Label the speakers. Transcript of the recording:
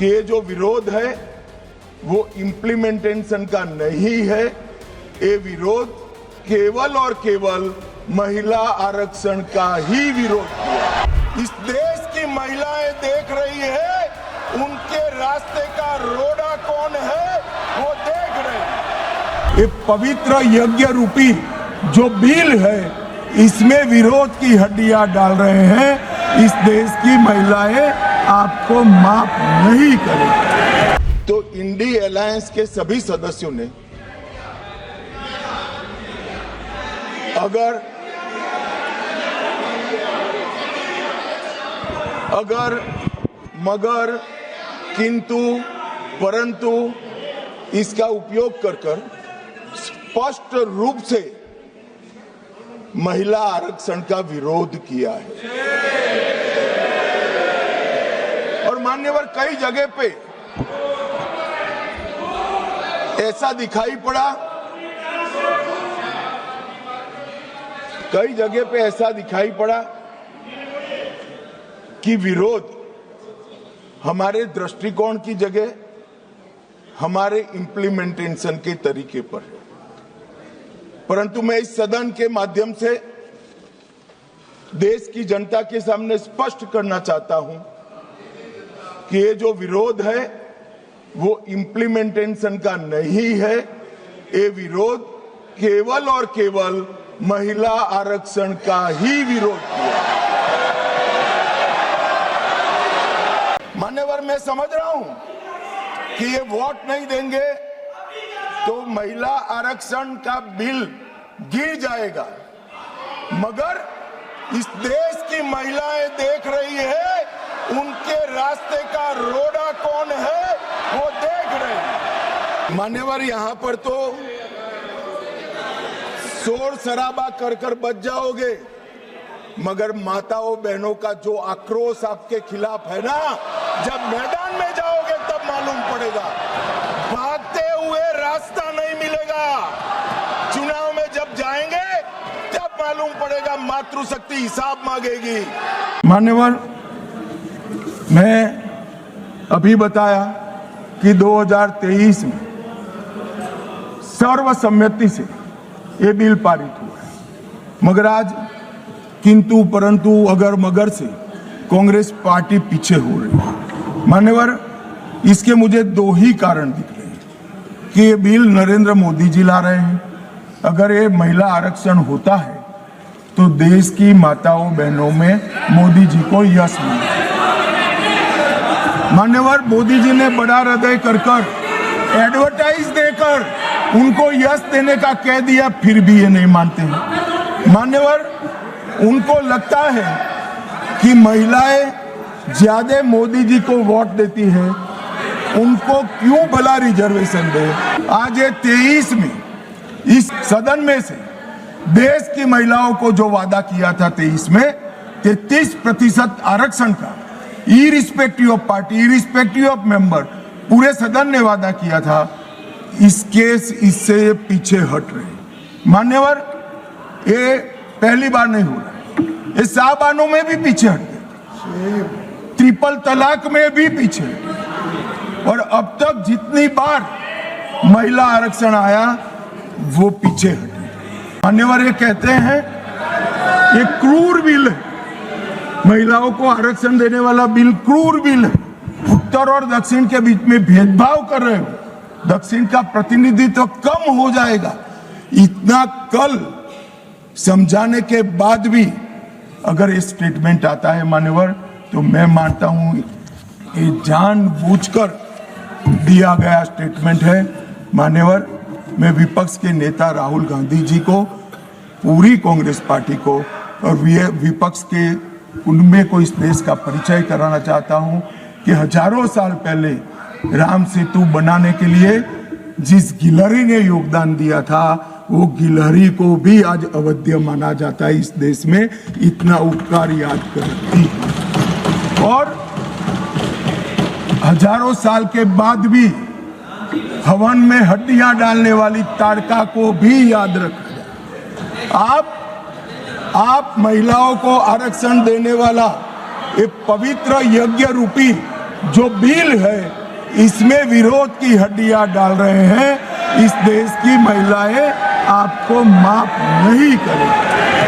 Speaker 1: कि ये जो विरोध है वो इम्प्लीमेंटेशन का नहीं है। ये विरोध केवल और केवल महिला आरक्षण का ही विरोध किया। इस देश की महिलाएं देख रही है, उनके रास्ते का रोड़ा कौन है वो देख रहे हैं। ये पवित्र यज्ञ रूपी जो बिल है, इसमें विरोध की हड्डियां डाल रहे हैं। इस देश की महिलाएं आपको माफ नहीं करेंगी। तो इंडी अलायंस के सभी सदस्यों ने अगर मगर किंतु परंतु इसका उपयोग कर स्पष्ट रूप से महिला आरक्षण का विरोध किया है। और मान्यवर कई जगह पे ऐसा दिखाई पड़ा, कि विरोध हमारे दृष्टिकोण की जगह हमारे इम्प्लीमेंटेशन के तरीके पर है। परंतु मैं इस सदन के माध्यम से देश की जनता के सामने स्पष्ट करना चाहता हूं कि ये जो विरोध है वो इम्प्लीमेंटेशन का नहीं है। ये विरोध केवल और केवल महिला आरक्षण का ही विरोध किया। मान्यवर, मैं समझ रहा हूं कि ये वोट नहीं देंगे तो महिला आरक्षण का बिल गिर जाएगा, मगर इस देश की महिलाएं देख रही है, उनके रास्ते का रोड़ा कौन है वो देख रहे हैं। मान्यवर, यहां पर तो शोर शराबा कर बच जाओगे, मगर माताओं बहनों का जो आक्रोश आपके खिलाफ है ना, जब मैदान में जाओगे तब मालूम पड़ेगा। भागते हुए रास्ता नहीं मिलेगा। चुनाव में जब जाएंगे तब मालूम पड़ेगा, मातृशक्ति हिसाब मांगेगी। मान्यवर, मैं अभी बताया कि 2023 में सर्वसम्मति से ये बिल पारित हुआ है, मगर आज किंतु परंतु अगर मगर से कांग्रेस पार्टी पीछे हो रही है। मान्यवर, इसके मुझे दो ही कारण दिख रहे हैं कि ये बिल नरेंद्र मोदी जी ला रहे हैं। अगर ये महिला आरक्षण होता है तो देश की माताओं बहनों में मोदी जी को यश मिलेगा। मान्यवर, मोदी जी ने बड़ा हृदय कर एडवर्टाइज देकर उनको यश देने का कह दिया, फिर भी ये नहीं मानते हैं। मान्यवर, उनको लगता है कि महिलाएं ज्यादा मोदी जी को वोट देती है, उनको क्यों भला रिजर्वेशन दे। आज ये 23 में इस सदन में से देश की महिलाओं को जो वादा किया था 23 में 33% आरक्षण का, irrespective of party, irrespective of member, पूरे सदन ने वादा किया था, इससे पीछे हट रहे। मान्यवर, ये पहली बार नहीं हो रहा, ये साबानों में भी पीछे हट गए, ट्रिपल तलाक में भी पीछे हट गए, और अब तक जितनी बार महिला आरक्षण आया वो पीछे हटे। मान्यवर, ये कहते हैं ये क्रूर बिल है, महिलाओं को आरक्षण देने वाला बिल क्रूर बिल है। उत्तर और दक्षिण के बीच में भेदभाव कर रहे हो, दक्षिण का प्रतिनिधित्व कम हो जाएगा। इतना कल समझाने के बाद भी अगर ये स्टेटमेंट आता है मान्यवर, तो मैं मानता हूं ये जानबूझकर दिया गया स्टेटमेंट है। मान्यवर, मैं विपक्ष के नेता राहुल गांधी जी को, पूरी कांग्रेस पार्टी को और विपक्ष के उनमें को इस देश का परिचय कराना चाहता हूं कि हजारों साल पहले राम सेतु बनाने के लिए जिस गिलहरी ने योगदान दिया था, वो गिलहरी को भी आज अवध्य माना जाता है इस देश में। इतना उपकार याद करती, और हजारों साल के बाद भी हवन में हड्डियां डालने वाली ताड़का को भी याद रखा जाए। आप महिलाओं को आरक्षण देने वाला एक पवित्र यज्ञ रूपी जो बिल है इसमें विरोध की हड्डियां डाल रहे हैं। इस देश की महिलाएं आपको माफ नहीं करेंगी।